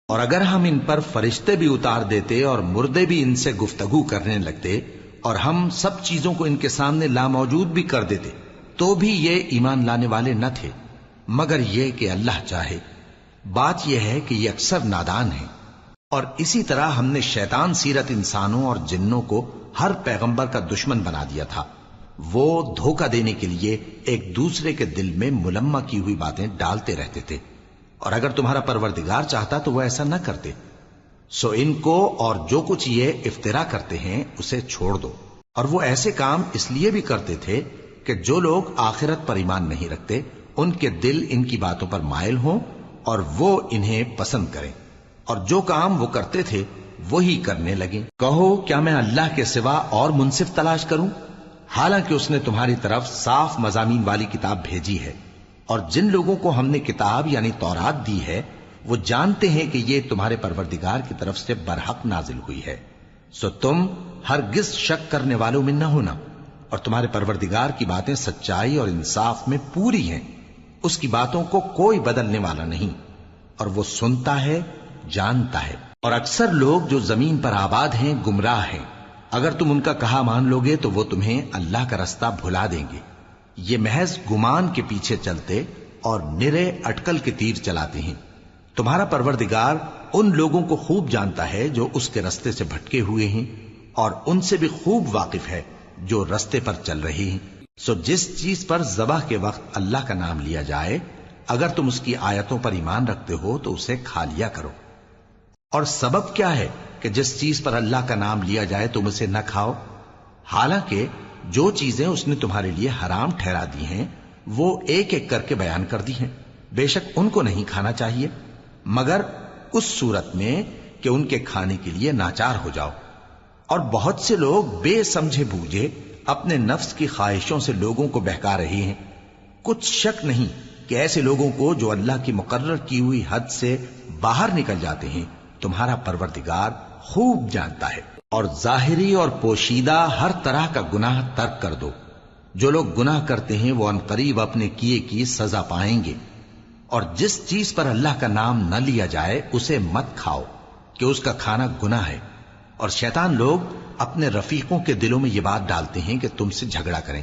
اور اگر ہم ان پر فرشتے بھی اتار دیتے اور مردے بھی ان سے گفتگو کرنے لگتے اور ہم سب چیزوں کو ان کے سامنے لاموجود بھی کر دیتے تو بھی یہ ایمان لانے والے نہ تھے، مگر یہ کہ اللہ چاہے۔ بات یہ ہے کہ یہ اکثر نادان ہیں۔ اور اسی طرح ہم نے شیطان سیرت انسانوں اور جنوں کو ہر پیغمبر کا دشمن بنا دیا تھا۔ وہ دھوکہ دینے کے لیے ایک دوسرے کے دل میں ملمہ کی ہوئی باتیں ڈالتے رہتے تھے، اور اگر تمہارا پروردگار چاہتا تو وہ ایسا نہ کرتے۔ سو ان کو اور جو کچھ یہ افطرا کرتے ہیں اسے چھوڑ دو۔ اور وہ ایسے کام اس لیے بھی کرتے تھے کہ جو لوگ آخرت پر ایمان نہیں رکھتے ان کے دل ان کی باتوں پر مائل ہوں اور وہ انہیں پسند کریں، اور جو کام وہ کرتے تھے وہی کرنے لگیں۔ کہو کیا میں اللہ کے سوا اور منصف تلاش کروں، حالانکہ اس نے تمہاری طرف صاف مضامین والی کتاب بھیجی ہے، اور جن لوگوں کو ہم نے کتاب یعنی تورات دی ہے وہ جانتے ہیں کہ یہ تمہارے پروردگار کی طرف سے برحق نازل ہوئی ہے۔ سو تم ہرگز شک کرنے والوں میں نہ ہونا، اور تمہارے پروردگار کی باتیں سچائی اور انصاف میں پوری ہیں، اس کی باتوں کو کوئی بدلنے والا نہیں، اور وہ سنتا ہے جانتا ہے۔ اور اکثر لوگ جو زمین پر آباد ہیں گمراہ ہیں، اگر تم ان کا کہا مان لوگے تو وہ تمہیں اللہ کا رستہ بھلا دیں گے۔ یہ محض گمان کے پیچھے چلتے اور نرے اٹکل کے تیر چلاتے ہیں۔ تمہارا پروردگار ان لوگوں کو خوب جانتا ہے جو اس کے رستے سے بھٹکے ہوئے ہیں، اور ان سے بھی خوب واقف ہے جو رستے پر چل رہے ہیں۔ سو جس چیز پر ذبح کے وقت اللہ کا نام لیا جائے، اگر تم اس کی آیتوں پر ایمان رکھتے ہو تو اسے کھا لیا کرو۔ اور سبب کیا ہے کہ جس چیز پر اللہ کا نام لیا جائے تم اسے نہ کھاؤ، حالانکہ جو چیزیں اس نے تمہارے لیے حرام ٹھہرا دی ہیں وہ ایک ایک کر کے بیان کر دی ہیں۔ بے شک ان کو نہیں کھانا چاہیے مگر اس صورت میں کہ ان کے کھانے کے لیے ناچار ہو جاؤ۔ اور بہت سے لوگ بے سمجھے بوجھے اپنے نفس کی خواہشوں سے لوگوں کو بہکا رہے ہیں۔ کچھ شک نہیں کہ ایسے لوگوں کو جو اللہ کی مقرر کی ہوئی حد سے باہر نکل جاتے ہیں تمہارا پروردگار خوب جانتا ہے۔ اور ظاہری اور پوشیدہ ہر طرح کا گناہ ترک کر دو۔ جو لوگ گناہ کرتے ہیں وہ عنقریب اپنے کیے کی سزا پائیں گے۔ اور جس چیز پر اللہ کا نام نہ لیا جائے اسے مت کھاؤ کہ اس کا کھانا گناہ ہے۔ اور شیطان لوگ اپنے رفیقوں کے دلوں میں یہ بات ڈالتے ہیں کہ تم سے جھگڑا کریں،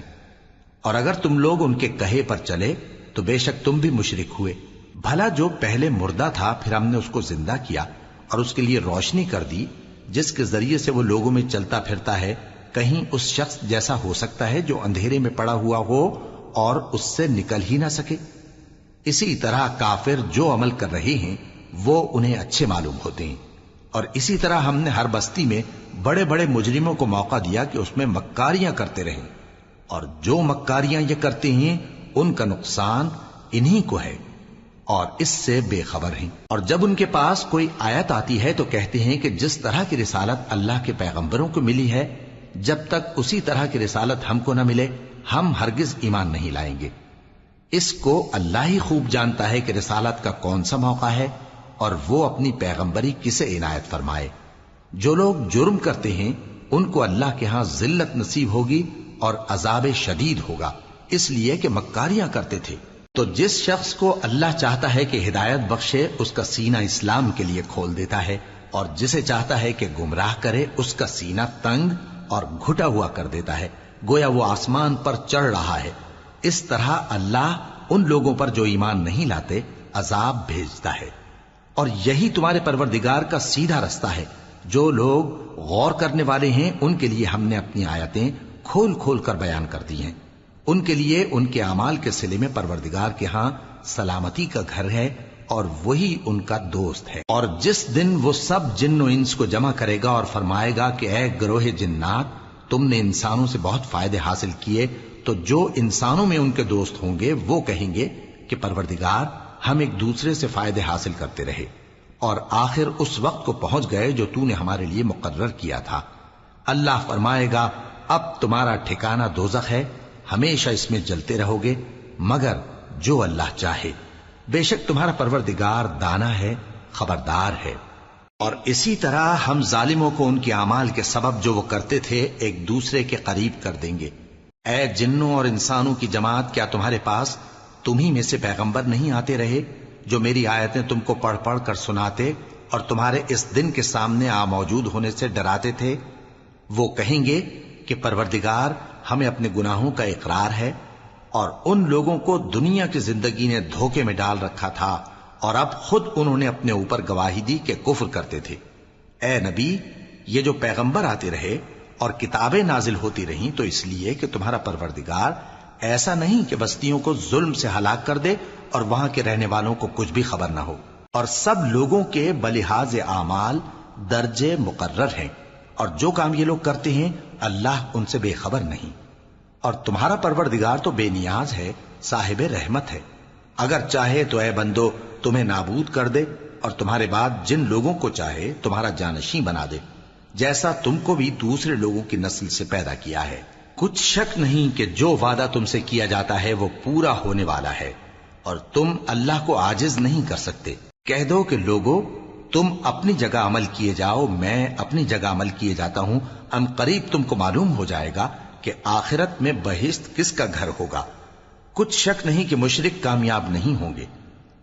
اور اگر تم لوگ ان کے کہے پر چلے تو بے شک تم بھی مشرک ہوئے۔ بھلا جو پہلے مردہ تھا پھر ہم نے اس کو زندہ کیا اور اس کے لیے روشنی کر دی جس کے ذریعے سے وہ لوگوں میں چلتا پھرتا ہے، کہیں اس شخص جیسا ہو سکتا ہے جو اندھیرے میں پڑا ہوا ہو اور اس سے نکل ہی نہ سکے؟ اسی طرح کافر جو عمل کر رہے ہیں وہ انہیں اچھے معلوم ہوتے ہیں۔ اور اسی طرح ہم نے ہر بستی میں بڑے بڑے مجرموں کو موقع دیا کہ اس میں مکاریاں کرتے رہیں، اور جو مکاریاں یہ کرتے ہیں ان کا نقصان انہی کو ہے اور اس سے بے خبر ہیں۔ اور جب ان کے پاس کوئی آیت آتی ہے تو کہتے ہیں کہ جس طرح کی رسالت اللہ کے پیغمبروں کو ملی ہے جب تک اسی طرح کی رسالت ہم کو نہ ملے ہم ہرگز ایمان نہیں لائیں گے۔ اس کو اللہ ہی خوب جانتا ہے کہ رسالت کا کون سا موقع ہے اور وہ اپنی پیغمبری کسے عنایت فرمائے۔ جو لوگ جرم کرتے ہیں ان کو اللہ کے ہاں ذلت نصیب ہوگی اور عذاب شدید ہوگا، اس لیے کہ مکاریاں کرتے تھے۔ تو جس شخص کو اللہ چاہتا ہے کہ ہدایت بخشے اس کا سینہ اسلام کے لیے کھول دیتا ہے، اور جسے چاہتا ہے کہ گمراہ کرے اس کا سینہ تنگ اور گھٹا ہوا کر دیتا ہے، گویا وہ آسمان پر چڑھ رہا ہے۔ اس طرح اللہ ان لوگوں پر جو ایمان نہیں لاتے عذاب بھیجتا ہے۔ اور یہی تمہارے پروردگار کا سیدھا رستہ ہے۔ جو لوگ غور کرنے والے ہیں ان کے لیے ہم نے اپنی آیتیں کھول کھول کر بیان کر دی ہیں۔ ان کے لیے ان کے اعمال کے صلے میں پروردگار کے ہاں سلامتی کا گھر ہے اور وہی ان کا دوست ہے۔ اور جس دن وہ سب جن و انس کو جمع کرے گا اور فرمائے گا کہ اے گروہ جنات، تم نے انسانوں سے بہت فائدے حاصل کیے، تو جو انسانوں میں ان کے دوست ہوں گے وہ کہیں گے کہ پروردگار ہم ایک دوسرے سے فائدے حاصل کرتے رہے، اور آخر اس وقت کو پہنچ گئے جو تو نے ہمارے لیے مقرر کیا تھا۔ اللہ فرمائے گا اب تمہارا ٹھکانہ دوزخ ہے، ہمیشہ اس میں جلتے رہو گے مگر جو اللہ چاہے۔ بے شک تمہارا پروردگار دانا ہے، خبردار ہے۔ اور اسی طرح ہم ظالموں کو ان کے اعمال کے سبب جو وہ کرتے تھے ایک دوسرے کے قریب کر دیں گے۔ اے جنوں اور انسانوں کی جماعت، کیا تمہارے پاس تمہیں میں سے پیغمبر نہیں آتے رہے جو میری آیتیں تم کو پڑھ پڑھ کر سناتے اور تمہارے اس دن کے سامنے آ موجود ہونے سے ڈراتے تھے، وہ کہیں گے کہ پروردگار ہمیں اپنے گناہوں کا اقرار ہے، اور ان لوگوں کو دنیا کی زندگی نے دھوکے میں ڈال رکھا تھا اور اب خود انہوں نے اپنے اوپر گواہی دی کہ کفر کرتے تھے۔ اے نبی، یہ جو پیغمبر آتے رہے اور کتابیں نازل ہوتی رہیں تو اس لیے کہ تمہارا پروردگار ایسا نہیں کہ بستیوں کو ظلم سے ہلاک کر دے اور وہاں کے رہنے والوں کو کچھ بھی خبر نہ ہو، اور سب لوگوں کے بلحاظ اعمال درجے مقرر ہیں، اور جو کام یہ لوگ کرتے ہیں اللہ ان سے بے خبر نہیں۔ اور تمہارا پروردگار تو بے نیاز ہے، صاحب رحمت ہے، اگر چاہے تو اے بندو تمہیں نابود کر دے اور تمہارے بعد جن لوگوں کو چاہے تمہارا جانشیں بنا دے، جیسا تم کو بھی دوسرے لوگوں کی نسل سے پیدا کیا ہے۔ کچھ شک نہیں کہ جو وعدہ تم سے کیا جاتا ہے وہ پورا ہونے والا ہے، اور تم اللہ کو عاجز نہیں کر سکتے۔ کہہ دو کہ لوگو تم اپنی جگہ عمل کیے جاؤ، میں اپنی جگہ عمل کیے جاتا ہوں، ان قریب تم کو معلوم ہو جائے گا کہ آخرت میں بہشت کس کا گھر ہوگا۔ کچھ شک نہیں کہ مشرک کامیاب نہیں ہوں گے،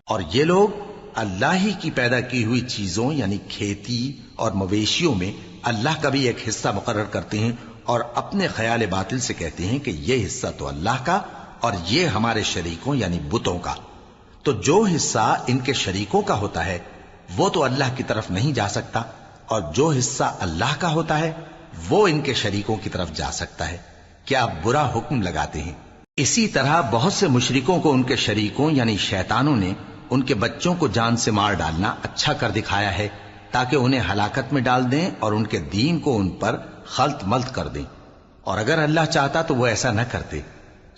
اور یہ لوگ اللہ ہی کی پیدا کی ہوئی چیزوں یعنی کھیتی اور مویشیوں میں اللہ کا بھی ایک حصہ مقرر کرتے ہیں، اور اپنے خیال باطل سے کہتے ہیں کہ یہ حصہ تو اللہ کا اور یہ ہمارے شریکوں یعنی بتوں کا۔ تو جو حصہ ان کے شریکوں کا ہوتا ہے وہ تو اللہ کی طرف نہیں جا سکتا، اور جو حصہ اللہ کا ہوتا ہے وہ ان کے شریکوں کی طرف جا سکتا ہے۔ کیا برا حکم لگاتے ہیں؟ اسی طرح بہت سے مشرکوں کو ان کے شریکوں یعنی شیطانوں نے ان کے بچوں کو جان سے مار ڈالنا اچھا کر دکھایا ہے، تاکہ انہیں ہلاکت میں ڈال دیں اور ان کے دین کو ان پر خلط ملط کر دیں، اور اگر اللہ چاہتا تو وہ ایسا نہ کرتے۔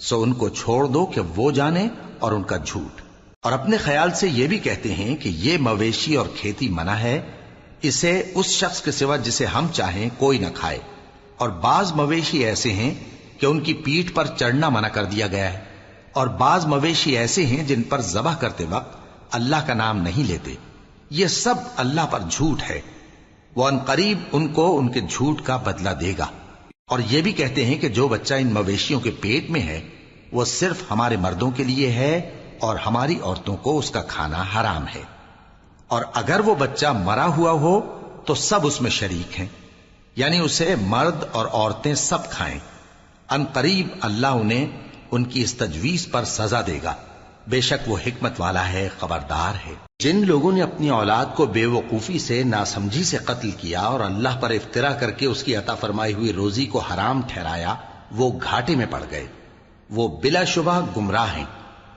سو ان کو چھوڑ دو کہ وہ جانے اور ان کا جھوٹ۔ اور اپنے خیال سے یہ بھی کہتے ہیں کہ یہ مویشی اور کھیتی منع ہے، اسے اس شخص کے سوا جسے ہم چاہیں کوئی نہ کھائے، اور بعض مویشی ایسے ہیں کہ ان کی پیٹھ پر چڑھنا منع کر دیا گیا ہے، اور بعض مویشی ایسے ہیں جن پر ذبح کرتے وقت اللہ کا نام نہیں لیتے۔ یہ سب اللہ پر جھوٹ ہے، وہ ان قریب ان کو ان کے جھوٹ کا بدلہ دے گا۔ اور یہ بھی کہتے ہیں کہ جو بچہ ان مویشیوں کے پیٹ میں ہے وہ صرف ہمارے مردوں کے لیے ہے اور ہماری عورتوں کو اس کا کھانا حرام ہے، اور اگر وہ بچہ مرا ہوا ہو تو سب اس میں شریک ہیں، یعنی اسے مرد اور عورتیں سب کھائیں۔ ان قریب اللہ انہیں ان کی اس تجویز پر سزا دے گا، بے شک وہ حکمت والا ہے، خبردار ہے۔ جن لوگوں نے اپنی اولاد کو بے وقوفی سے ناسمجھی سے قتل کیا اور اللہ پر افترا کر کے اس کی عطا فرمائی ہوئی روزی کو حرام ٹھہرایا، وہ گھاٹے میں پڑ گئے، وہ بلا شبہ گمراہ ہیں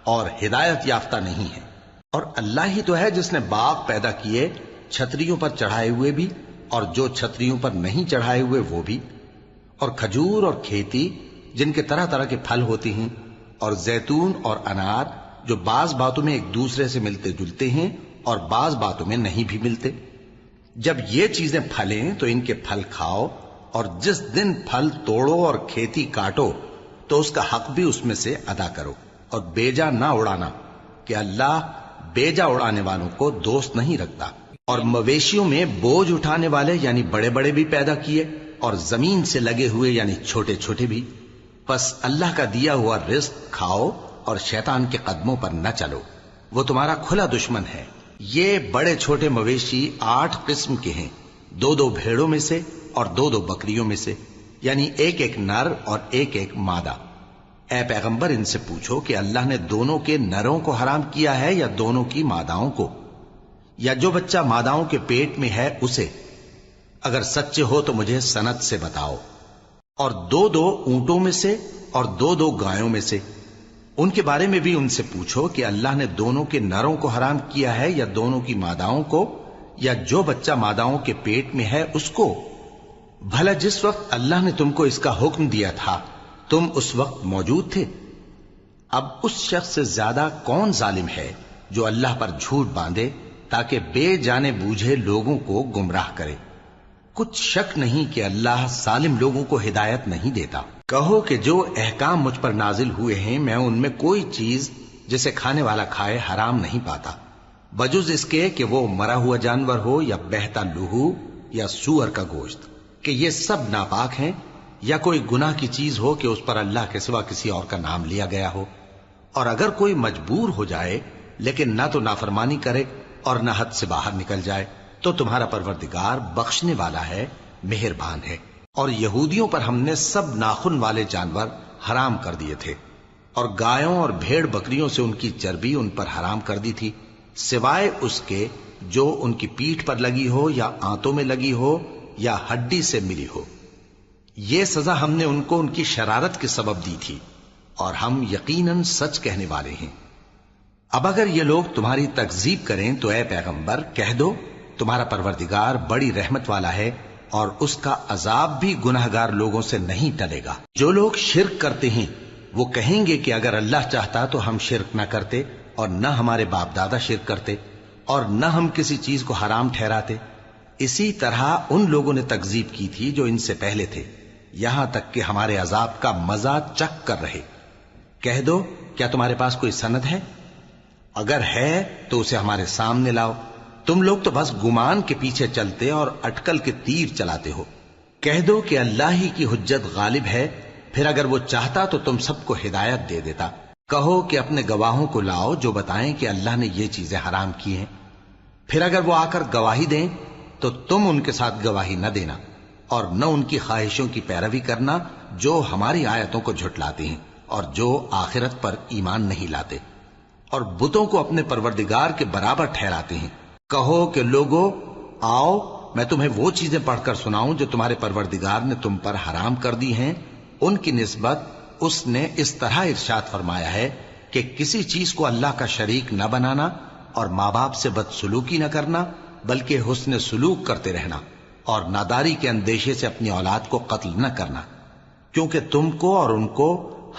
اور ہدایت یافتہ نہیں ہیں۔ اور اللہ ہی تو ہے جس نے باغ پیدا کیے، چھتریوں پر چڑھائے ہوئے بھی اور جو چھتریوں پر نہیں چڑھائے ہوئے وہ بھی، اور کھجور اور کھیتی جن کے طرح طرح کے پھل ہوتے ہیں، اور زیتون اور انار جو بعض باتوں میں ایک دوسرے سے ملتے جلتے ہیں اور بعض باتوں میں نہیں بھی ملتے۔ جب یہ چیزیں پھلیں تو ان کے پھل کھاؤ، اور جس دن پھل توڑو اور کھیتی کاٹو تو اس کا حق بھی اس میں سے ادا کرو، اور بیجا نہ اڑانا کہ اللہ بیجا اڑانے والوں کو دوست نہیں رکھتا۔ اور مویشیوں میں بوجھ اٹھانے والے یعنی بڑے بڑے بھی پیدا کیے، اور زمین سے لگے ہوئے یعنی چھوٹے چھوٹے بھی۔ پس اللہ کا دیا ہوا رزق کھاؤ اور شیطان کے قدموں پر نہ چلو، وہ تمہارا کھلا دشمن ہے۔ یہ بڑے چھوٹے مویشی 8 قسم کے ہیں، 2 بھیڑوں میں سے اور 2 بکریوں میں سے، یعنی ایک نر اور ایک مادہ۔ اے پیغمبر ان سے پوچھو کہ اللہ نے دونوں کے نروں کو حرام کیا ہے یا دونوں کی ماداؤں کو، یا جو بچہ ماداؤں کے پیٹ میں ہے اسے؟ اگر سچے ہو تو مجھے سند سے بتاؤ۔ اور 2 اونٹوں میں سے اور 2 گایوں میں سے، ان کے بارے میں بھی ان سے پوچھو کہ اللہ نے دونوں کے نروں کو حرام کیا ہے یا دونوں کی ماداؤں کو، یا جو بچہ ماداؤں کے پیٹ میں ہے اس کو؟ بھلا جس وقت اللہ نے تم کو اس کا حکم دیا تھا تم اس وقت موجود تھے؟ اب اس شخص سے زیادہ کون ظالم ہے جو اللہ پر جھوٹ باندھے تاکہ بے جانے بوجھے لوگوں کو گمراہ کرے۔ کچھ شک نہیں کہ اللہ ظالم لوگوں کو ہدایت نہیں دیتا۔ کہو کہ جو احکام مجھ پر نازل ہوئے ہیں میں ان میں کوئی چیز جسے کھانے والا کھائے حرام نہیں پاتا، بجز اس کے کہ وہ مرا ہوا جانور ہو یا بہتا لہو یا سور کا گوشت، کہ یہ سب ناپاک ہیں، یا کوئی گناہ کی چیز ہو کہ اس پر اللہ کے سوا کسی اور کا نام لیا گیا ہو۔ اور اگر کوئی مجبور ہو جائے لیکن نہ تو نافرمانی کرے اور نہ حد سے باہر نکل جائے تو تمہارا پروردگار بخشنے والا ہے، مہربان ہے۔ اور یہودیوں پر ہم نے سب ناخن والے جانور حرام کر دیے تھے، اور گایوں اور بھیڑ بکریوں سے ان کی چربی ان پر حرام کر دی تھی، سوائے اس کے جو ان کی پیٹھ پر لگی ہو یا آنتوں میں لگی ہو یا ہڈی سے ملی ہو۔ یہ سزا ہم نے ان کو ان کی شرارت کے سبب دی تھی، اور ہم یقیناً سچ کہنے والے ہیں۔ اب اگر یہ لوگ تمہاری تکذیب کریں تو اے پیغمبر کہہ دو، تمہارا پروردگار بڑی رحمت والا ہے، اور اس کا عذاب بھی گناہگار لوگوں سے نہیں ٹلے گا۔ جو لوگ شرک کرتے ہیں وہ کہیں گے کہ اگر اللہ چاہتا تو ہم شرک نہ کرتے، اور نہ ہمارے باپ دادا شرک کرتے، اور نہ ہم کسی چیز کو حرام ٹھہراتے۔ اسی طرح ان لوگوں نے تکذیب کی تھی جو ان سے پہلے تھے، یہاں تک کہ ہمارے عذاب کا مزہ چکھ کر رہے۔ کہہ دو، کیا تمہارے پاس کوئی سند ہے؟ اگر ہے تو اسے ہمارے سامنے لاؤ۔ تم لوگ تو بس گمان کے پیچھے چلتے اور اٹکل کے تیر چلاتے ہو۔ کہہ دو کہ اللہ ہی کی حجت غالب ہے، پھر اگر وہ چاہتا تو تم سب کو ہدایت دے دیتا۔ کہو کہ اپنے گواہوں کو لاؤ جو بتائیں کہ اللہ نے یہ چیزیں حرام کی ہیں، پھر اگر وہ آ کر گواہی دیں تو تم ان کے ساتھ گواہی نہ دینا، اور نہ ان کی خواہشوں کی پیروی کرنا جو ہماری آیتوں کو جھٹلاتے ہیں اور جو آخرت پر ایمان نہیں لاتے، اور بتوں کو اپنے پروردگار کے برابر ٹھہراتے ہیں۔ کہو کہ لوگو آؤ، میں تمہیں وہ چیزیں پڑھ کر سناؤں جو تمہارے پروردگار نے تم پر حرام کر دی ہیں۔ ان کی نسبت اس نے اس طرح ارشاد فرمایا ہے کہ کسی چیز کو اللہ کا شریک نہ بنانا، اور ماں باپ سے بدسلوکی نہ کرنا، بلکہ حسن سلوک کرتے رہنا، اور ناداری کے اندیشے سے اپنی اولاد کو قتل نہ کرنا، کیونکہ تم کو اور ان کو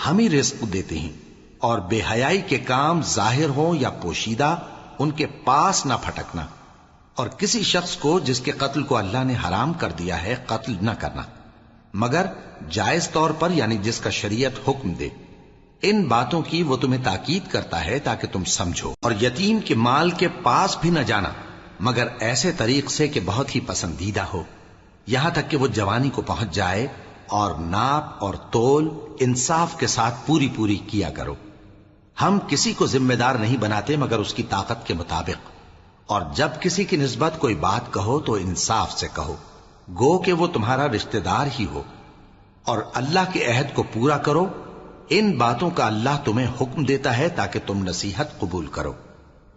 ہم ہی رزق دیتے ہیں۔ اور بے حیائی کے کام ظاہر ہوں یا پوشیدہ ان کے پاس نہ پھٹکنا، اور کسی شخص کو جس کے قتل کو اللہ نے حرام کر دیا ہے قتل نہ کرنا، مگر جائز طور پر، یعنی جس کا شریعت حکم دے۔ ان باتوں کی وہ تمہیں تاکید کرتا ہے تاکہ تم سمجھو۔ اور یتیم کے مال کے پاس بھی نہ جانا مگر ایسے طریق سے کہ بہت ہی پسندیدہ ہو، یہاں تک کہ وہ جوانی کو پہنچ جائے، اور ناپ اور تول انصاف کے ساتھ پوری پوری کیا کرو۔ ہم کسی کو ذمہ دار نہیں بناتے مگر اس کی طاقت کے مطابق، اور جب کسی کی نسبت کوئی بات کہو تو انصاف سے کہو، گو کہ وہ تمہارا رشتہ دار ہی ہو، اور اللہ کے عہد کو پورا کرو۔ ان باتوں کا اللہ تمہیں حکم دیتا ہے تاکہ تم نصیحت قبول کرو،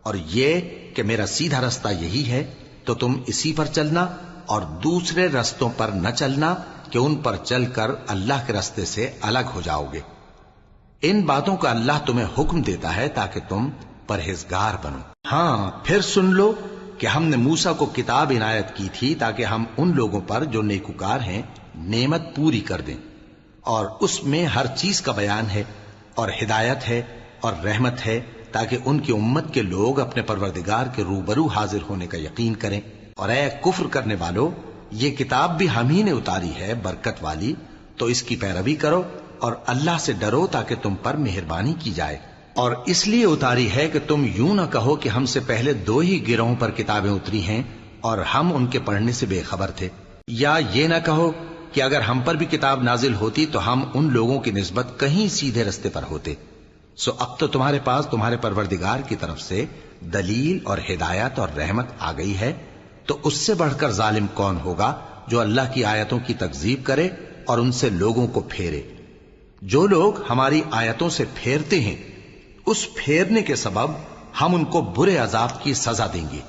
اور یہ کہ میرا سیدھا رستہ یہی ہے تو تم اسی پر چلنا، اور دوسرے رستوں پر نہ چلنا کہ ان پر چل کر اللہ کے رستے سے الگ ہو جاؤ گے۔ ان باتوں کا اللہ تمہیں حکم دیتا ہے تاکہ تم پرہیزگار بنو۔ ہاں، پھر سن لو کہ ہم نے موسیٰ کو کتاب عنایت کی تھی تاکہ ہم ان لوگوں پر جو نیکوکار ہیں نعمت پوری کر دیں، اور اس میں ہر چیز کا بیان ہے، اور ہدایت ہے اور رحمت ہے، تاکہ ان کی امت کے لوگ اپنے پروردگار کے روبرو حاضر ہونے کا یقین کریں۔ اور اے کفر کرنے والو، یہ کتاب بھی ہم ہی نے اتاری ہے برکت والی، تو اس کی پیروی کرو اور اللہ سے ڈرو تاکہ تم پر مہربانی کی جائے۔ اور اس لیے اتاری ہے کہ تم یوں نہ کہو کہ ہم سے پہلے 2 ہی گروہوں پر کتابیں اتری ہیں اور ہم ان کے پڑھنے سے بے خبر تھے، یا یہ نہ کہو کہ اگر ہم پر بھی کتاب نازل ہوتی تو ہم ان لوگوں کی نسبت کہیں سیدھے رستے پر ہوتے۔ سو اب تو تمہارے پاس تمہارے پروردگار کی طرف سے دلیل اور ہدایت اور رحمت آ گئی ہے، تو اس سے بڑھ کر ظالم کون ہوگا جو اللہ کی آیتوں کی تکذیب کرے اور ان سے لوگوں کو پھیرے۔ جو لوگ ہماری آیتوں سے پھیرتے ہیں اس پھیرنے کے سبب ہم ان کو برے عذاب کی سزا دیں گے۔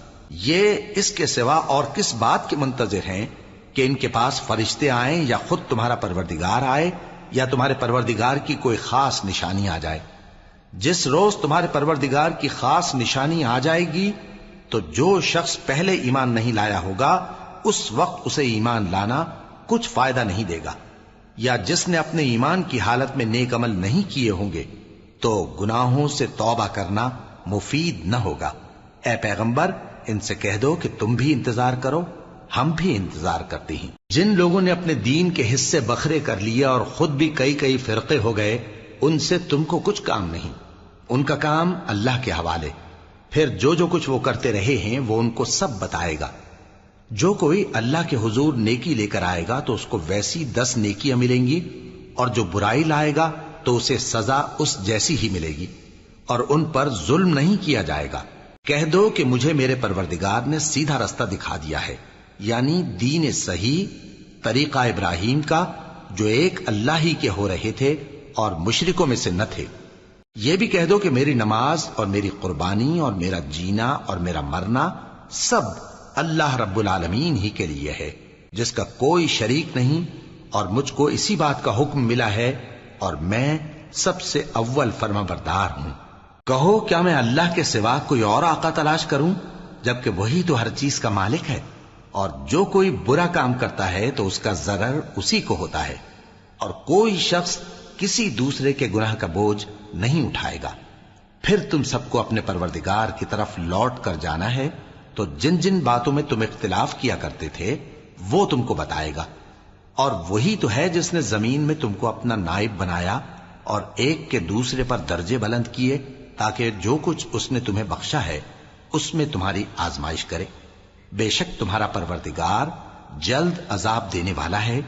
یہ اس کے سوا اور کس بات کے منتظر ہیں کہ ان کے پاس فرشتے آئیں یا خود تمہارا پروردگار آئے یا تمہارے پروردگار کی کوئی خاص نشانی آ جائے۔ جس روز تمہارے پروردگار کی خاص نشانی آ جائے گی تو جو شخص پہلے ایمان نہیں لایا ہوگا اس وقت اسے ایمان لانا کچھ فائدہ نہیں دے گا، یا جس نے اپنے ایمان کی حالت میں نیک عمل نہیں کیے ہوں گے تو گناہوں سے توبہ کرنا مفید نہ ہوگا۔ اے پیغمبر، ان سے کہہ دو کہ تم بھی انتظار کرو، ہم بھی انتظار کرتے ہیں۔ جن لوگوں نے اپنے دین کے حصے بکھرے کر لیے اور خود بھی کئی فرقے ہو گئے، ان سے تم کو کچھ کام نہیں، ان کا کام اللہ کے حوالے۔ پھر جو کچھ وہ کرتے رہے ہیں وہ ان کو سب بتائے گا۔ جو کوئی اللہ کے حضور نیکی لے کر آئے گا تو اس کو ویسی 10 نیکیاں ملیں گی، اور جو برائی لائے گا تو اسے سزا اس جیسی ہی ملے گی، اور ان پر ظلم نہیں کیا جائے گا۔ کہہ دو کہ مجھے میرے پروردگار نے سیدھا رستہ دکھا دیا ہے، یعنی دین صحیح، طریقہ ابراہیم کا، جو ایک اللہ ہی کے ہو رہے تھے اور مشرکوں میں سے نہ تھے۔ یہ بھی کہہ دو کہ میری نماز اور میری قربانی اور میرا جینا اور میرا مرنا سب اللہ رب العالمین ہی کے لیے ہے، جس کا کوئی شریک نہیں، اور مجھ کو اسی بات کا حکم ملا ہے اور میں سب سے اول فرما بردار ہوں۔ کہو کیا میں اللہ کے سوا کوئی اور آقا تلاش کروں، جبکہ وہی تو ہر چیز کا مالک ہے، اور جو کوئی برا کام کرتا ہے تو اس کا ضرر اسی کو ہوتا ہے، اور کوئی شخص کسی دوسرے کے گناہ کا بوجھ نہیں اٹھائے گا۔ پھر تم سب کو اپنے پروردگار کی طرف لوٹ کر جانا ہے، تو جن جن باتوں میں تم اختلاف کیا کرتے تھے وہ تم کو بتائے گا، اور وہی تو ہے جس نے زمین میں تم کو اپنا نائب بنایا اور ایک کے دوسرے پر درجے بلند کیے، تاکہ جو کچھ اس نے تمہیں بخشا ہے اس میں تمہاری آزمائش کرے۔ بے شک تمہارا پروردگار جلد عذاب دینے والا ہے،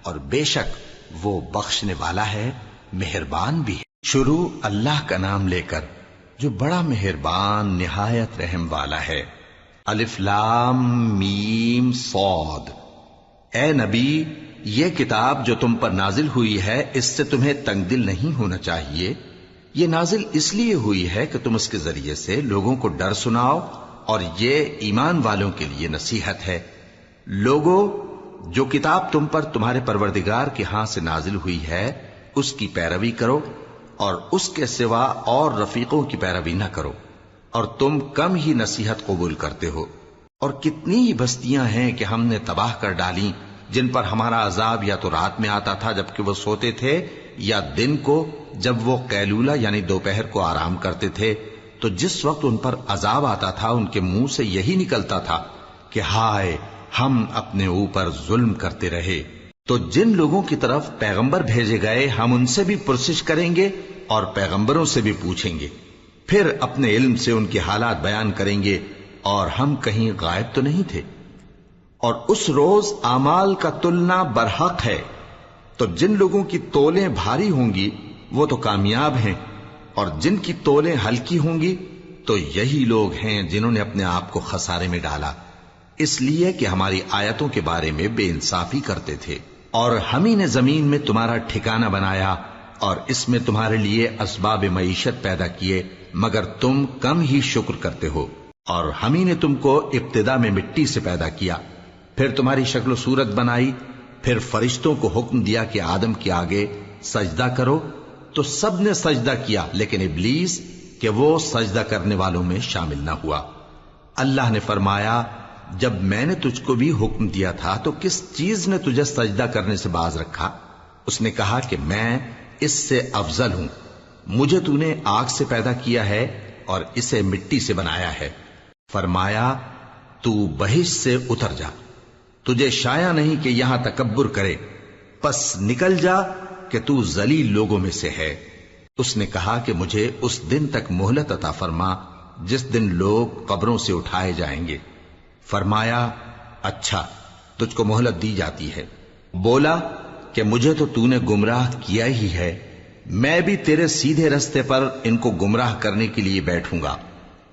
اور بے شک وہ بخشنے والا ہے، مہربان بھی ہے۔ شروع اللہ کا نام لے کر جو بڑا مہربان نہایت رحم والا ہے۔ الف لام میم صاد۔ اے نبی، یہ کتاب جو تم پر نازل ہوئی ہے اس سے تمہیں تنگ دل نہیں ہونا چاہیے۔ یہ نازل اس لیے ہوئی ہے کہ تم اس کے ذریعے سے لوگوں کو ڈر سناؤ، اور یہ ایمان والوں کے لیے نصیحت ہے۔ لوگوں، جو کتاب تم پر تمہارے پروردگار کے ہاں سے نازل ہوئی ہے اس کی پیروی کرو، اور اس کے سوا اور رفیقوں کی پیروی نہ کرو، اور تم کم ہی نصیحت قبول کرتے ہو۔ اور کتنی ہی بستیاں ہیں کہ ہم نے تباہ کر ڈالی، جن پر ہمارا عذاب یا تو رات میں آتا تھا جبکہ وہ سوتے تھے، یا دن کو جب وہ قیلولہ یعنی دوپہر کو آرام کرتے تھے، تو جس وقت ان پر عذاب آتا تھا ان کے منہ سے یہی نکلتا تھا کہ ہائے، ہم اپنے اوپر ظلم کرتے رہے۔ تو جن لوگوں کی طرف پیغمبر بھیجے گئے ہم ان سے بھی پرسش کریں گے اور پیغمبروں سے بھی پوچھیں گے، پھر اپنے علم سے ان کے حالات بیان کریں گے، اور ہم کہیں غائب تو نہیں تھے۔ اور اس روز اعمال کا تلنا برحق ہے، تو جن لوگوں کی تولیں بھاری ہوں گی وہ تو کامیاب ہیں، اور جن کی تولیں ہلکی ہوں گی تو یہی لوگ ہیں جنہوں نے اپنے آپ کو خسارے میں ڈالا، اس لیے کہ ہماری آیتوں کے بارے میں بے انصافی کرتے تھے۔ اور ہم ہی نے زمین میں تمہارا ٹھکانہ بنایا، اور اس میں تمہارے لیے اسباب معیشت پیدا کیے، مگر تم کم ہی شکر کرتے ہو۔ اور ہم ہی نے تم کو ابتدا میں مٹی سے پیدا کیا، پھر تمہاری شکل و صورت بنائی، پھر فرشتوں کو حکم دیا کہ آدم کے آگے سجدہ کرو، تو سب نے سجدہ کیا لیکن ابلیس کہ وہ سجدہ کرنے والوں میں شامل نہ ہوا۔ اللہ نے فرمایا، جب میں نے تجھ کو بھی حکم دیا تھا تو کس چیز نے تجھے سجدہ کرنے سے باز رکھا؟ اس نے کہا کہ میں اس سے افضل ہوں، مجھے تو نے آگ سے پیدا کیا ہے اور اسے مٹی سے بنایا ہے۔ فرمایا، تو بہشت سے اتر جا، تجھے شایع نہیں کہ یہاں تکبر کرے، پس نکل جا کہ تو ذلیل لوگوں میں سے ہے۔ اس نے کہا کہ مجھے اس دن تک مہلت عطا فرما جس دن لوگ قبروں سے اٹھائے جائیں گے۔ فرمایا، اچھا، تجھ کو مہلت دی جاتی ہے۔ بولا کہ مجھے تو نے گمراہ کیا ہی ہے، میں بھی تیرے سیدھے رستے پر ان کو گمراہ کرنے کے لیے بیٹھوں گا،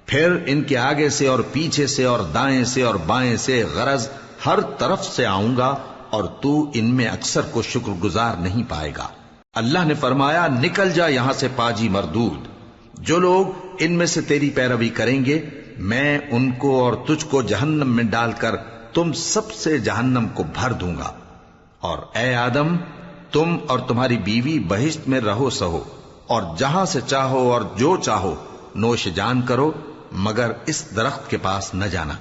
پھر ان کے آگے سے اور پیچھے سے اور دائیں سے اور بائیں سے، غرض ہر طرف سے آؤں گا، اور تو ان میں اکثر کو شکر گزار نہیں پائے گا۔ اللہ نے فرمایا، نکل جا یہاں سے پاجی مردود، جو لوگ ان میں سے تیری پیروی کریں گے میں ان کو اور تجھ کو جہنم میں ڈال کر تم سب سے جہنم کو بھر دوں گا۔ اور اے آدم، تم اور تمہاری بیوی بہشت میں رہو سہو، اور جہاں سے چاہو اور جو چاہو نوش جان کرو، مگر اس درخت کے پاس نہ جانا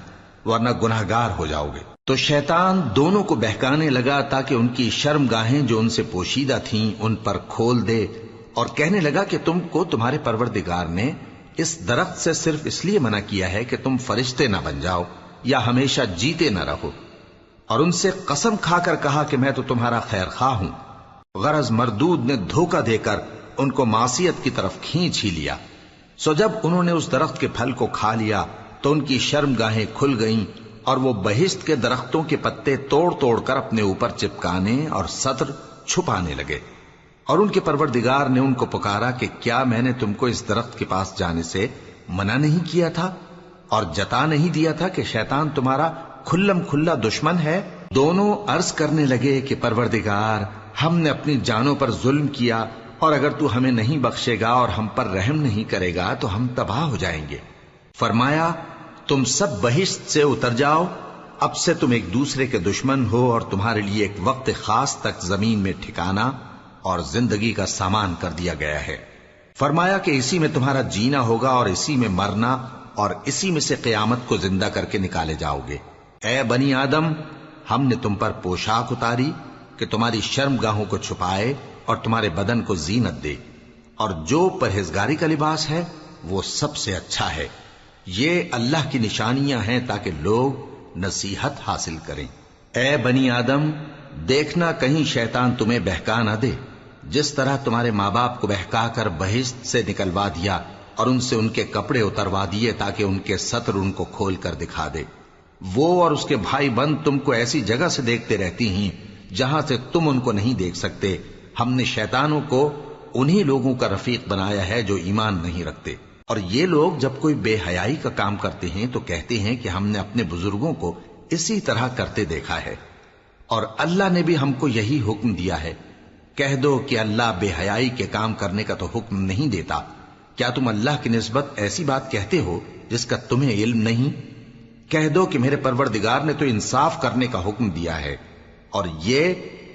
ورنہ گناہگار ہو جاؤ گے۔ تو شیطان دونوں کو بہکانے لگا تاکہ ان کی شرم گاہیں جو ان سے پوشیدہ تھیں ان پر کھول دے، اور کہنے لگا کہ تم کو تمہارے پروردگار نے اس درخت سے صرف اس لیے منع کیا ہے کہ تم فرشتے نہ بن جاؤ یا ہمیشہ جیتے نہ رہو۔ اور ان سے قسم کھا کر کہا کہ میں تو تمہارا خیر خواہ ہوں۔ غرض مردود نے دھوکہ دے کر ان کو معصیت کی طرف کھینچ ہی لیا۔ سو جب انہوں نے اس درخت کے پھل کو کھا لیا تو ان کی شرم گاہیں کھل گئیں، اور وہ بہشت کے درختوں کے پتے توڑ توڑ کر اپنے اوپر چپکانے اور سطر چھپانے لگے۔ اور ان کے پروردگار نے ان کو پکارا کہ کیا میں نے تم کو اس درخت کے پاس جانے سے منع نہیں کیا تھا؟ اور جتا نہیں دیا تھا کہ شیطان تمہارا کھلم کھلا دشمن ہے؟ دونوں عرض کرنے لگے کہ پروردگار، ہم نے اپنی جانوں پر ظلم کیا، اور اگر تو ہمیں نہیں بخشے گا اور ہم پر رحم نہیں کرے گا تو ہم تباہ ہو جائیں گے۔ فرمایا تم سب بہشت سے اتر جاؤ، اب سے تم ایک دوسرے کے دشمن ہو، اور تمہارے لیے ایک وقت خاص تک زمین میں ٹھکانا اور زندگی کا سامان کر دیا گیا ہے۔ فرمایا کہ اسی میں تمہارا جینا ہوگا اور اسی میں مرنا، اور اسی میں سے قیامت کو زندہ کر کے نکالے جاؤ گے۔ اے بنی آدم، ہم نے تم پر پوشاک اتاری کہ تمہاری شرم گاہوں کو چھپائے اور تمہارے بدن کو زینت دے، اور جو پرہیزگاری کا لباس ہے وہ سب سے اچھا ہے۔ یہ اللہ کی نشانیاں ہیں تاکہ لوگ نصیحت حاصل کریں۔ اے بنی آدم، دیکھنا کہیں شیطان تمہیں بہکا نہ دے، جس طرح تمہارے ماں باپ کو بہکا کر بہشت سے نکلوا دیا اور ان سے ان کے کپڑے اتروا دیے تاکہ ان کے ستر ان کو کھول کر دکھا دے۔ وہ اور اس کے بھائی بند تم کو ایسی جگہ سے دیکھتے رہتی ہیں جہاں سے تم ان کو نہیں دیکھ سکتے۔ ہم نے شیطانوں کو انہی لوگوں کا رفیق بنایا ہے جو ایمان نہیں رکھتے، اور یہ لوگ جب کوئی بے حیائی کا کام کرتے ہیں تو کہتے ہیں کہ ہم نے اپنے بزرگوں کو اسی طرح کرتے دیکھا ہے، اور اللہ نے بھی ہم کو یہی حکم دیا ہے۔ کہہ دو کہ اللہ بے حیائی کے کام کرنے کا تو حکم نہیں دیتا۔ کیا تم اللہ کی نسبت ایسی بات کہتے ہو جس کا تمہیں علم نہیں؟ کہہ دو کہ میرے پروردگار نے تو انصاف کرنے کا حکم دیا ہے، اور یہ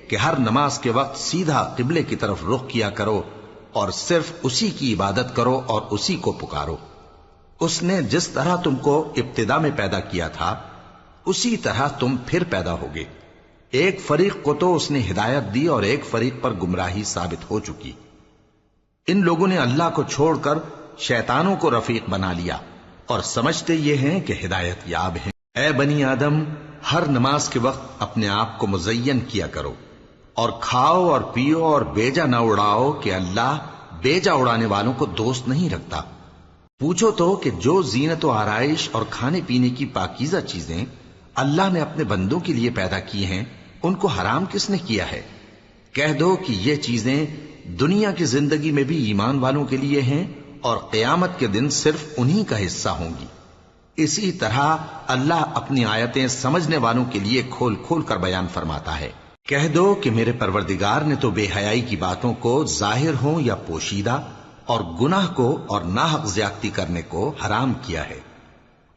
کہ ہر نماز کے وقت سیدھا قبلے کی طرف رخ کیا کرو اور صرف اسی کی عبادت کرو اور اسی کو پکارو۔ اس نے جس طرح تم کو ابتدا میں پیدا کیا تھا اسی طرح تم پھر پیدا ہوگے۔ ایک فریق کو تو اس نے ہدایت دی اور ایک فریق پر گمراہی ثابت ہو چکی۔ ان لوگوں نے اللہ کو چھوڑ کر شیطانوں کو رفیق بنا لیا اور سمجھتے یہ ہیں کہ ہدایت یاب ہیں۔ اے بنی آدم، ہر نماز کے وقت اپنے آپ کو مزین کیا کرو، اور کھاؤ اور پیو اور بیجا نہ اڑاؤ کہ اللہ بیجا اڑانے والوں کو دوست نہیں رکھتا۔ پوچھو تو کہ جو زینت و آرائش اور کھانے پینے کی پاکیزہ چیزیں اللہ نے اپنے بندوں کے لیے پیدا کی ہیں ان کو حرام کس نے کیا ہے؟ کہہ دو کہ یہ چیزیں دنیا کی زندگی میں بھی ایمان والوں کے لیے ہیں اور قیامت کے دن صرف انہی کا حصہ ہوں گی۔ اسی طرح اللہ اپنی آیتیں سمجھنے والوں کے لیے کھول کھول کر بیان فرماتا ہے۔ کہہ دو کہ میرے پروردگار نے تو بے حیائی کی باتوں کو ظاہر ہوں یا پوشیدہ، اور گناہ کو اور ناحق زیادتی کرنے کو حرام کیا ہے،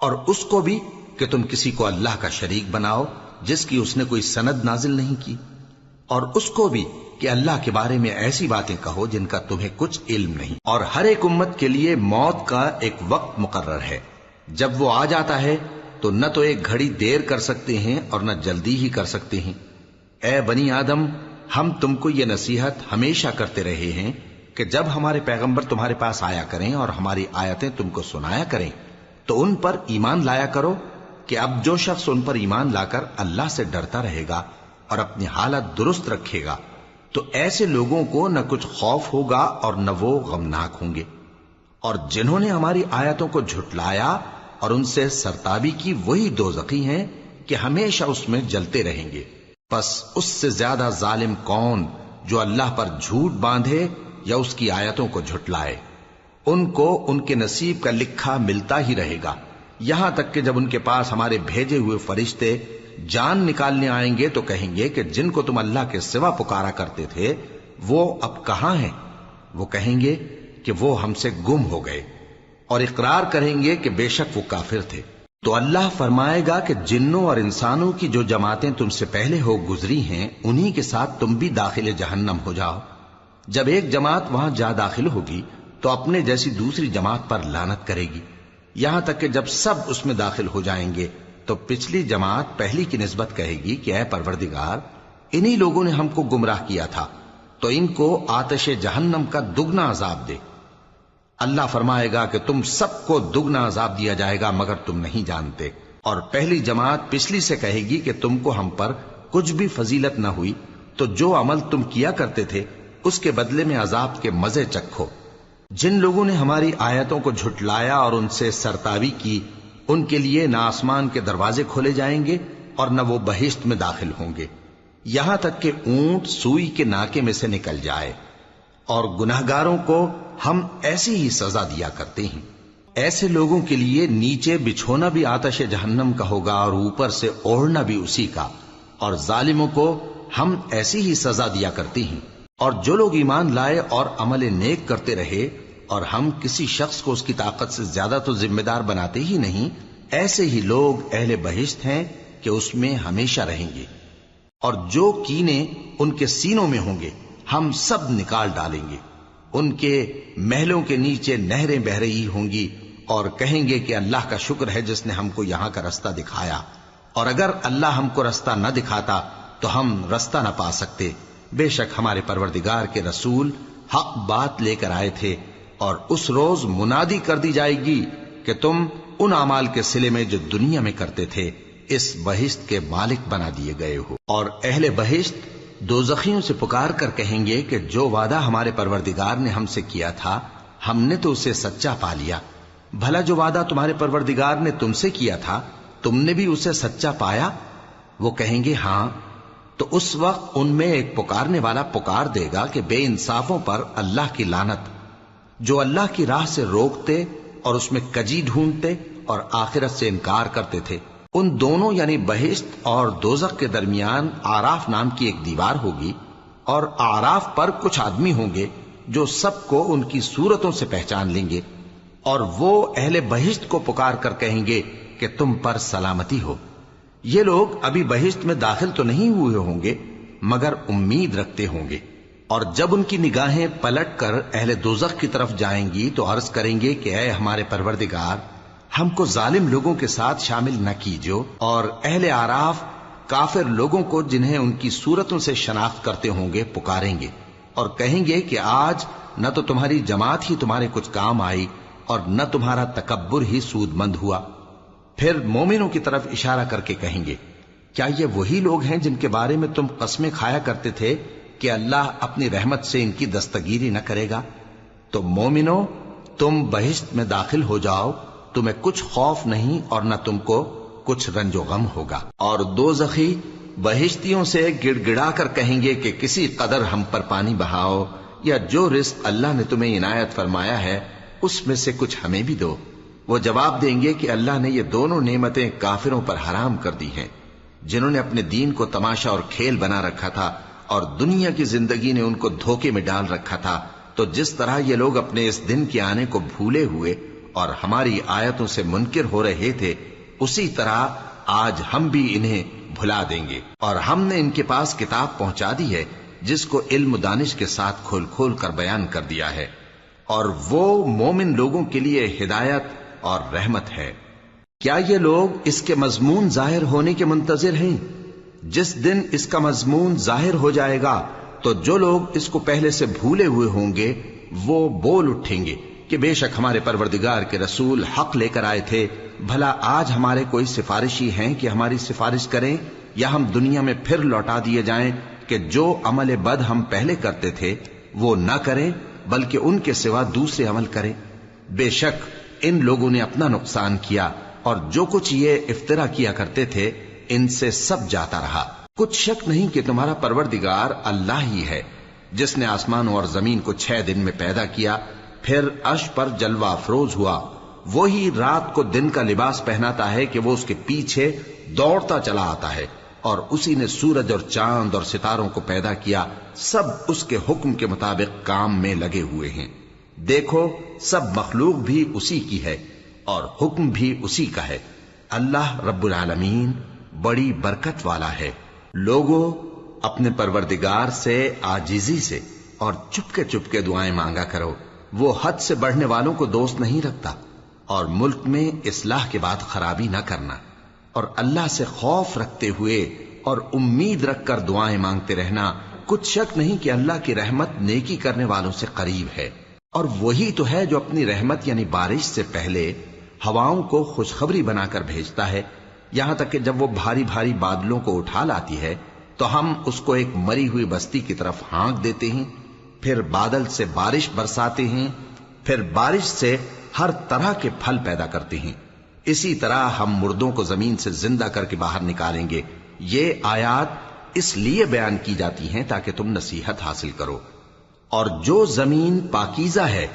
اور اس کو بھی کہ تم کسی کو اللہ کا شریک بناؤ جس کی اس نے کوئی سند نازل نہیں کی، اور اس کو بھی کہ اللہ کے بارے میں ایسی باتیں کہو جن کا تمہیں کچھ علم نہیں۔ اور ہر ایک امت کے لیے موت کا ایک وقت مقرر ہے، جب وہ آ جاتا ہے تو نہ تو ایک گھڑی دیر کر سکتے ہیں اور نہ جلدی ہی کر سکتے ہیں۔ اے بنی آدم، ہم تم کو یہ نصیحت ہمیشہ کرتے رہے ہیں کہ جب ہمارے پیغمبر تمہارے پاس آیا کریں اور ہماری آیتیں تم کو سنایا کریں تو ان پر ایمان لایا کرو، کہ اب جو شخص ان پر ایمان لا کر اللہ سے ڈرتا رہے گا اور اپنی حالت درست رکھے گا تو ایسے لوگوں کو نہ کچھ خوف ہوگا اور نہ وہ غمناک ہوں گے، اور جنہوں نے ہماری آیتوں کو جھٹلایا اور ان سے سرتابی کی وہی دوزخی ہیں کہ ہمیشہ اس میں جلتے رہیں گے۔ پس اس سے زیادہ ظالم کون جو اللہ پر جھوٹ باندھے یا اس کی آیتوں کو جھٹلائے؟ ان کو ان کے نصیب کا لکھا ملتا ہی رہے گا، یہاں تک کہ جب ان کے پاس ہمارے بھیجے ہوئے فرشتے جان نکالنے آئیں گے تو کہیں گے کہ جن کو تم اللہ کے سوا پکارا کرتے تھے وہ اب کہاں ہیں؟ وہ کہیں گے کہ وہ ہم سے گم ہو گئے، اور اقرار کریں گے کہ بے شک وہ کافر تھے۔ تو اللہ فرمائے گا کہ جنوں اور انسانوں کی جو جماعتیں تم سے پہلے ہو گزری ہیں انہی کے ساتھ تم بھی داخل جہنم ہو جاؤ۔ جب ایک جماعت وہاں جا داخل ہوگی تو اپنے جیسی دوسری جماعت پر لعنت کرے گی، یہاں تک کہ جب سب اس میں داخل ہو جائیں گے تو پچھلی جماعت پہلی کی نسبت کہے گی کہ اے پروردگار، انہی لوگوں نے ہم کو گمراہ کیا تھا، تو ان کو آتش جہنم کا دگنا عذاب دے۔ اللہ فرمائے گا کہ تم سب کو دگنا عذاب دیا جائے گا مگر تم نہیں جانتے۔ اور پہلی جماعت پچھلی سے کہے گی کہ تم کو ہم پر کچھ بھی فضیلت نہ ہوئی، تو جو عمل تم کیا کرتے تھے اس کے بدلے میں عذاب کے مزے چکھو۔ جن لوگوں نے ہماری آیتوں کو جھٹلایا اور ان سے سرتابی کی ان کے لیے نہ آسمان کے دروازے کھولے جائیں گے اور نہ وہ بہشت میں داخل ہوں گے، یہاں تک کہ اونٹ سوئی کے ناکے میں سے نکل جائے، اور گناہگاروں کو ہم ایسی ہی سزا دیا کرتے ہیں۔ ایسے لوگوں کے لیے نیچے بچھونا بھی آتش جہنم کا ہوگا اور اوپر سے اوڑھنا بھی اسی کا، اور ظالموں کو ہم ایسی ہی سزا دیا کرتی ہیں۔ اور جو لوگ ایمان لائے اور عمل نیک کرتے رہے اور ہم کسی شخص کو اس کی طاقت سے زیادہ تو ذمہ دار بناتے ہی نہیں، ایسے ہی لوگ اہل بہشت ہیں کہ اس میں ہمیشہ رہیں گے۔ اور جو کینے ان کے سینوں میں ہوں گے ہم سب نکال ڈالیں گے، ان کے محلوں کے نیچے نہریں بہہ رہی ہوں گی، اور کہیں گے کہ اللہ کا شکر ہے جس نے ہم کو یہاں کا رستہ دکھایا، اور اگر اللہ ہم کو رستہ نہ دکھاتا تو ہم رستہ نہ پا سکتے۔ بے شک ہمارے پروردگار کے رسول حق بات لے کر آئے تھے، اور اس روز منادی کر دی جائے گی کہ تم ان اعمال کے صلے میں جو دنیا میں کرتے تھے اس بہشت کے مالک بنا دیے گئے ہو۔ اور اہل بہشت دوزخیوں سے پکار کر کہیں گے کہ جو وعدہ ہمارے پروردگار نے ہم سے کیا تھا ہم نے تو اسے سچا پا لیا، بھلا جو وعدہ تمہارے پروردگار نے تم سے کیا تھا تم نے بھی اسے سچا پایا؟ وہ کہیں گے ہاں۔ تو اس وقت ان میں ایک پکارنے والا پکار دے گا کہ بے انصافوں پر اللہ کی لعنت، جو اللہ کی راہ سے روکتے اور اس میں کجی ڈھونڈتے اور آخرت سے انکار کرتے تھے۔ ان دونوں یعنی بہشت اور دوزخ کے درمیان آراف نام کی ایک دیوار ہوگی، اور آراف پر کچھ آدمی ہوں گے جو سب کو ان کی صورتوں سے پہچان لیں گے، اور وہ اہل بہشت کو پکار کر کہیں گے کہ تم پر سلامتی ہو۔ یہ لوگ ابھی بہشت میں داخل تو نہیں ہوئے ہوں گے مگر امید رکھتے ہوں گے، اور جب ان کی نگاہیں پلٹ کر اہل دوزخ کی طرف جائیں گی تو عرض کریں گے کہ اے ہمارے پروردگار، ہم کو ظالم لوگوں کے ساتھ شامل نہ کیجو۔ اور اہل آراف کافر لوگوں کو جنہیں ان کی صورتوں سے شناخت کرتے ہوں گے پکاریں گے اور کہیں گے کہ آج نہ تو تمہاری جماعت ہی تمہارے کچھ کام آئی اور نہ تمہارا تکبر ہی سود مند ہوا۔ پھر مومنوں کی طرف اشارہ کر کے کہیں گے کیا یہ وہی لوگ ہیں جن کے بارے میں تم قسمیں کھایا کرتے تھے کہ اللہ اپنی رحمت سے ان کی دستگیری نہ کرے گا؟ تو مومنو، تم بہشت میں داخل ہو جاؤ، تمہیں کچھ خوف نہیں اور نہ تم کو کچھ رنج و غم ہوگا۔ اور دوزخی بہشتیوں سے گڑ گڑا کر کہیں گے کہ کسی قدر ہم پر پانی بہاؤ، یا جو رزق اللہ نے تمہیں عنایت فرمایا ہے اس میں سے کچھ ہمیں بھی دو۔ وہ جواب دیں گے کہ اللہ نے یہ دونوں نعمتیں کافروں پر حرام کر دی ہیں، جنہوں نے اپنے دین کو تماشا اور کھیل بنا رکھا تھا اور دنیا کی زندگی نے ان کو دھوکے میں ڈال رکھا تھا۔ تو جس طرح یہ لوگ اپنے اس دن کے آنے کو بھولے ہوئے اور ہماری آیتوں سے منکر ہو رہے تھے، اسی طرح آج ہم بھی انہیں بھلا دیں گے۔ اور ہم نے ان کے پاس کتاب پہنچا دی ہے جس کو علم و دانش کے ساتھ کھول کھول کر بیان کر دیا ہے، اور وہ مومن لوگوں کے لیے ہدایت اور رحمت ہے۔ کیا یہ لوگ اس کے مضمون ظاہر ہونے کے منتظر ہیں؟ جس دن اس کا مضمون ظاہر ہو جائے گا تو جو لوگ اس کو پہلے سے بھولے ہوئے ہوں گے وہ بول اٹھیں گے کہ بے شک ہمارے پروردگار کے رسول حق لے کر آئے تھے، بھلا آج ہمارے کوئی سفارشی ہیں کہ ہماری سفارش کریں، یا ہم دنیا میں پھر لوٹا دیے جائیں کہ جو عمل بد ہم پہلے کرتے تھے وہ نہ کریں بلکہ ان کے سوا دوسرے عمل کریں۔ بے شک ان لوگوں نے اپنا نقصان کیا، اور جو کچھ یہ افترا کیا کرتے تھے ان سے سب جاتا رہا۔ کچھ شک نہیں کہ تمہارا پروردگار اللہ ہی ہے جس نے آسمانوں اور زمین کو 6 دن میں پیدا کیا، پھر عرش پر جلوہ افروز ہوا۔ وہی رات کو دن کا لباس پہناتا ہے کہ وہ اس کے پیچھے دوڑتا چلا آتا ہے، اور اسی نے سورج اور چاند اور ستاروں کو پیدا کیا، سب اس کے حکم کے مطابق کام میں لگے ہوئے ہیں۔ دیکھو سب مخلوق بھی اسی کی ہے اور حکم بھی اسی کا ہے۔ اللہ رب العالمین بڑی برکت والا ہے۔ لوگوں، اپنے پروردگار سے عاجزی سے اور چپکے دعائیں مانگا کرو، وہ حد سے بڑھنے والوں کو دوست نہیں رکھتا، اور ملک میں اصلاح کے بعد خرابی نہ کرنا، اور اللہ سے خوف رکھتے ہوئے اور امید رکھ کر دعائیں مانگتے رہنا۔ کچھ شک نہیں کہ اللہ کی رحمت نیکی کرنے والوں سے قریب ہے، اور وہی تو ہے جو اپنی رحمت یعنی بارش سے پہلے ہواؤں کو خوشخبری بنا کر بھیجتا ہے، یہاں تک کہ جب وہ بھاری بھاری بادلوں کو اٹھا لاتی ہے تو ہم اس کو ایک مری ہوئی بستی کی طرف ہانک دیتے ہیں، پھر بادل سے بارش برساتے ہیں، پھر بارش سے ہر طرح کے پھل پیدا کرتے ہیں۔ اسی طرح ہم مردوں کو زمین سے زندہ کر کے باہر نکالیں گے۔ یہ آیات اس لیے بیان کی جاتی ہیں تاکہ تم نصیحت حاصل کرو۔ اور جو زمین پاکیزہ ہے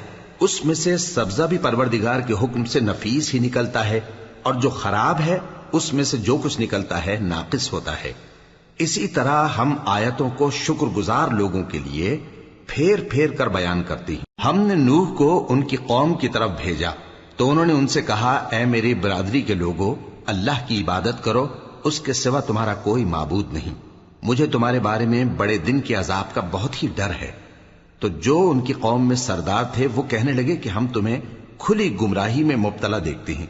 اس میں سے سبزہ بھی پروردگار کے حکم سے نفیس ہی نکلتا ہے، اور جو خراب ہے اس میں سے جو کچھ نکلتا ہے ناقص ہوتا ہے۔ اسی طرح ہم آیتوں کو شکر گزار لوگوں کے لیے پھیر پھیر کر بیان کرتی ہیں۔ ہم نے نوح کو ان کی قوم کی طرف بھیجا تو انہوں نے ان سے کہا، اے میری برادری کے لوگو، اللہ کی عبادت کرو، اس کے سوا تمہارا کوئی معبود نہیں۔ مجھے تمہارے بارے میں بڑے دن کے عذاب کا بہت ہی ڈر ہے۔ تو جو ان کی قوم میں سردار تھے وہ کہنے لگے کہ ہم تمہیں کھلی گمراہی میں مبتلا دیکھتے ہیں۔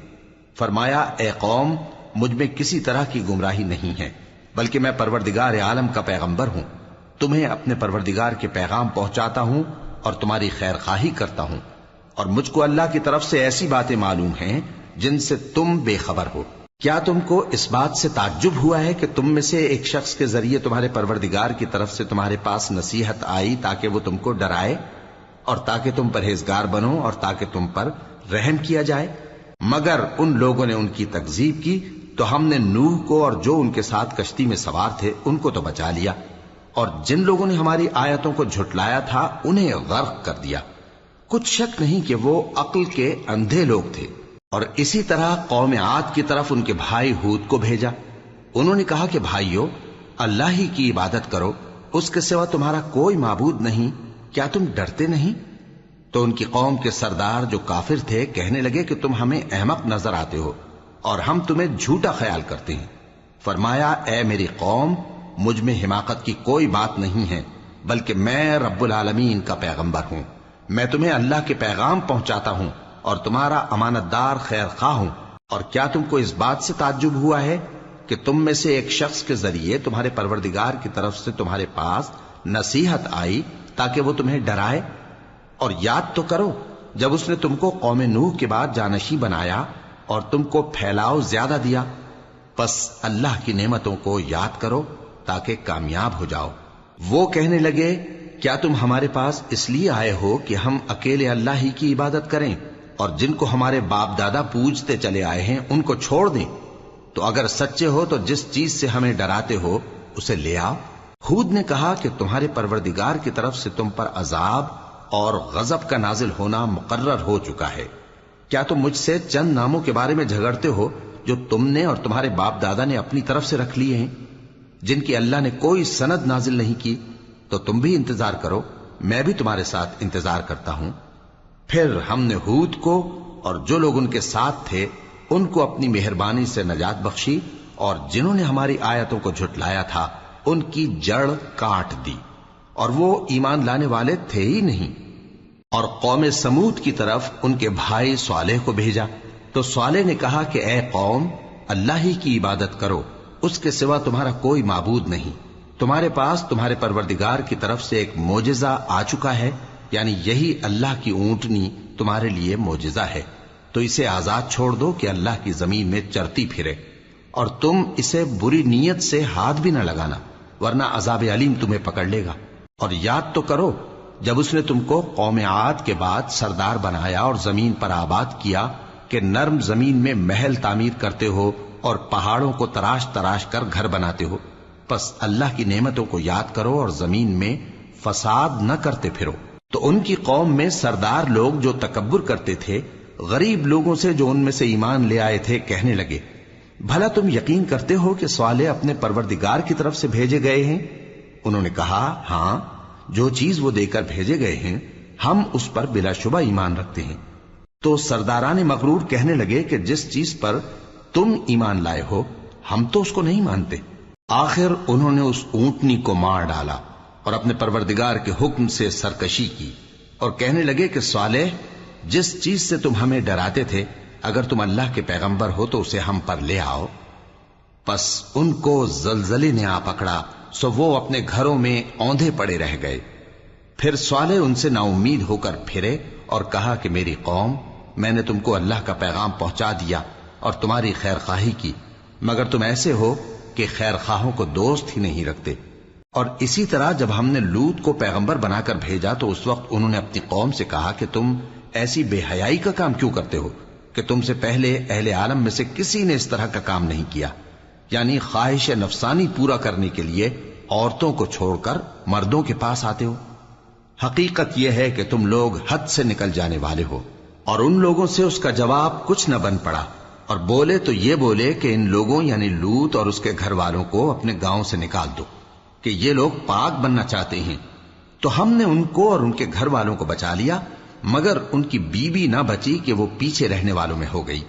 فرمایا، اے قوم، مجھ میں کسی طرح کی گمراہی نہیں ہے، بلکہ میں پروردگار عالم کا پیغمبر ہوں، تمہیں اپنے پروردگار کے پیغام پہنچاتا ہوں اور تمہاری خیر خواہی کرتا ہوں، اور مجھ کو اللہ کی طرف سے ایسی باتیں معلوم ہیں جن سے تم بے خبر ہو۔ کیا تم کو اس بات سے تعجب ہوا ہے کہ تم میں سے ایک شخص کے ذریعے تمہارے پروردگار کی طرف سے تمہارے پاس نصیحت آئی تاکہ وہ تم کو ڈرائے اور تاکہ تم پرہیزگار بنو اور تاکہ تم پر رحم کیا جائے؟ مگر ان لوگوں نے ان کی تکذیب کی تو ہم نے نوح کو اور جو ان کے ساتھ کشتی میں سوار تھے ان کو تو بچا لیا، اور جن لوگوں نے ہماری آیتوں کو جھٹلایا تھا انہیں غرق کر دیا۔ کچھ شک نہیں کہ وہ عقل کے اندھے لوگ تھے۔ اور اسی طرح قوم عاد کی طرف ان کے بھائی ہود کو بھیجا۔ انہوں نے کہا کہ بھائیو، اللہ ہی کی عبادت کرو، اس کے سوا تمہارا کوئی معبود نہیں، کیا تم ڈرتے نہیں؟ تو ان کی قوم کے سردار جو کافر تھے کہنے لگے کہ تم ہمیں احمق نظر آتے ہو اور ہم تمہیں جھوٹا خیال کرتے ہیں۔ فرمایا، اے میری قوم، مجھ میں حماقت کی کوئی بات نہیں ہے، بلکہ میں رب العالمین کا پیغمبر ہوں۔ میں تمہیں اللہ کے پیغام پہنچاتا ہوں اور تمہارا امانت دار خیر خواہ ہوں۔ اور کیا تم کو اس بات سے تعجب ہوا ہے کہ تم میں سے ایک شخص کے ذریعے تمہارے پروردگار کی طرف سے تمہارے پاس نصیحت آئی تاکہ وہ تمہیں ڈرائے؟ اور یاد تو کرو جب اس نے تم کو قوم نوح کے بعد جانشین بنایا اور تم کو پھیلاؤ زیادہ دیا، پس اللہ کی نعمتوں کو یاد کرو تاکہ کامیاب ہو جاؤ۔ وہ کہنے لگے، کیا تم ہمارے پاس اس لیے آئے ہو کہ ہم اکیلے اللہ ہی کی عبادت کریں اور جن کو ہمارے باپ دادا پوجتے چلے آئے ہیں ان کو چھوڑ دیں؟ تو اگر سچے ہو تو جس چیز سے ہمیں ڈراتے ہو اسے لے آؤ۔ ہود نے کہا کہ تمہارے پروردگار کی طرف سے تم پر عذاب اور غضب کا نازل ہونا مقرر ہو چکا ہے۔ کیا تم مجھ سے چند ناموں کے بارے میں جھگڑتے ہو جو تم نے اور تمہارے باپ دادا نے اپنی طرف سے رکھ لیے ہیں، جن کی اللہ نے کوئی سند نازل نہیں کی؟ تو تم بھی انتظار کرو، میں بھی تمہارے ساتھ انتظار کرتا ہوں۔ پھر ہم نے ہود کو اور جو لوگ ان کے ساتھ تھے ان کو اپنی مہربانی سے نجات بخشی، اور جنہوں نے ہماری آیتوں کو جھٹلایا تھا ان کی جڑ کاٹ دی، اور وہ ایمان لانے والے تھے ہی نہیں۔ اور قوم سمود کی طرف ان کے بھائی صالح کو بھیجا تو صالح نے کہا کہ اے قوم، اللہ ہی کی عبادت کرو، اس کے سوا تمہارا کوئی معبود نہیں۔ تمہارے پاس تمہارے پروردگار کی طرف سے ایک معجزہ آ چکا ہے، یعنی یہی اللہ کی اونٹنی تمہارے لیے معجزہ ہے، تو اسے آزاد چھوڑ دو کہ اللہ کی زمین میں چرتی پھرے، اور تم اسے بری نیت سے ہاتھ بھی نہ لگانا، ورنہ عذاب علیم تمہیں پکڑ لے گا۔ اور یاد تو کرو جب اس نے تم کو قوم عاد کے بعد سردار بنایا اور زمین پر آباد کیا کہ نرم زمین میں محل تعمیر کرتے ہو اور پہاڑوں کو تراش تراش کر گھر بناتے ہو، پس اللہ کی نعمتوں کو یاد کرو اور زمین میں فساد نہ کرتے پھرو۔ تو ان کی قوم میں سردار لوگ جو تکبر کرتے تھے غریب لوگوں سے جو ان میں سے ایمان لے آئے تھے کہنے لگے، بھلا تم یقین کرتے ہو کہ صالح اپنے پروردگار کی طرف سے بھیجے گئے ہیں؟ انہوں نے کہا، ہاں، جو چیز وہ دے کر بھیجے گئے ہیں ہم اس پر بلا شبہ ایمان رکھتے ہیں۔ تو سرداران مغرور کہنے لگے کہ جس چیز پر تم ایمان لائے ہو ہم تو اس کو نہیں مانتے۔ آخر انہوں نے اس اونٹنی کو مار ڈالا اور اپنے پروردگار کے حکم سے سرکشی کی، اور کہنے لگے کہ صالح، جس چیز سے تم ہمیں ڈراتے تھے اگر تم اللہ کے پیغمبر ہو تو اسے ہم پر لے آؤ۔ پس ان کو زلزلے نے آ پکڑا، سو وہ اپنے گھروں میں اوندھے پڑے رہ گئے۔ پھر صالح ان سے نا امید ہو کر پھرے اور کہا کہ میری قوم، میں نے تم کو اللہ کا پیغام پہنچا دیا اور تمہاری خیر خواہی کی، مگر تم ایسے ہو کہ خیر خواہوں کو دوست ہی نہیں رکھتے۔ اور اسی طرح جب ہم نے لوط کو پیغمبر بنا کر بھیجا تو اس وقت انہوں نے اپنی قوم سے کہا کہ تم ایسی بے حیائی کا کام کیوں کرتے ہو کہ تم سے پہلے اہل عالم میں سے کسی نے اس طرح کا کام نہیں کیا، یعنی خواہش نفسانی پورا کرنے کے لیے عورتوں کو چھوڑ کر مردوں کے پاس آتے ہو۔ حقیقت یہ ہے کہ تم لوگ حد سے نکل جانے والے ہو۔ اور ان لوگوں سے اس کا جواب کچھ نہ بن پڑا، اور بولے تو یہ بولے کہ ان لوگوں یعنی لوط اور اس کے گھر والوں کو اپنے گاؤں سے نکال دو کہ یہ لوگ پاک بننا چاہتے ہیں۔ تو ہم نے ان کو اور ان کے گھر والوں کو بچا لیا، مگر ان کی بیوی نہ بچی کہ وہ پیچھے رہنے والوں میں ہو گئی،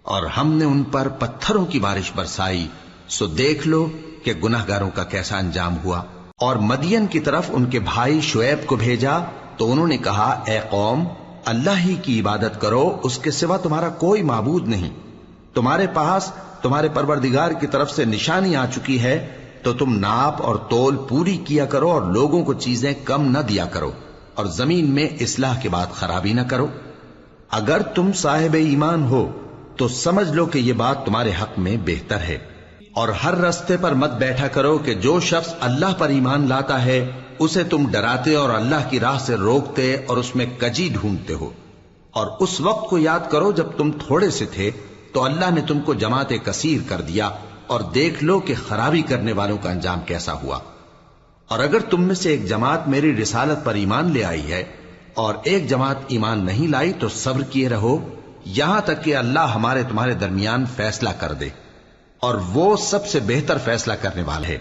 اور ہم نے ان پر پتھروں کی بارش برسائی، سو دیکھ لو کہ گناہگاروں کا کیسا انجام ہوا۔ اور مدین کی طرف ان کے بھائی شعیب کو بھیجا تو انہوں نے کہا، اے قوم، اللہ ہی کی عبادت کرو، اس کے سوا تمہارا کوئی معبود نہیں۔ تمہارے پاس تمہارے پروردگار کی طرف سے نشانی آ چکی ہے، تو تم ناپ اور تول پوری کیا کرو اور لوگوں کو چیزیں کم نہ دیا کرو، اور زمین میں اصلاح کے بعد خرابی نہ کرو۔ اگر تم صاحب ایمان ہو تو سمجھ لو کہ یہ بات تمہارے حق میں بہتر ہے۔ اور ہر رستے پر مت بیٹھا کرو کہ جو شخص اللہ پر ایمان لاتا ہے اسے تم ڈراتے اور اللہ کی راہ سے روکتے اور اس میں کجی ڈھونڈتے ہو۔ اور اس وقت کو یاد کرو جب تم تھوڑے سے تھے تو اللہ نے تم کو جماعت کثیر کر دیا، اور دیکھ لو کہ خرابی کرنے والوں کا انجام کیسا ہوا۔ اور اگر تم میں سے ایک جماعت میری رسالت پر ایمان لے آئی ہے اور ایک جماعت ایمان نہیں لائی تو صبر کیے رہو یہاں تک کہ اللہ ہمارے تمہارے درمیان فیصلہ کر دے، اور وہ سب سے بہتر فیصلہ کرنے والا ہے۔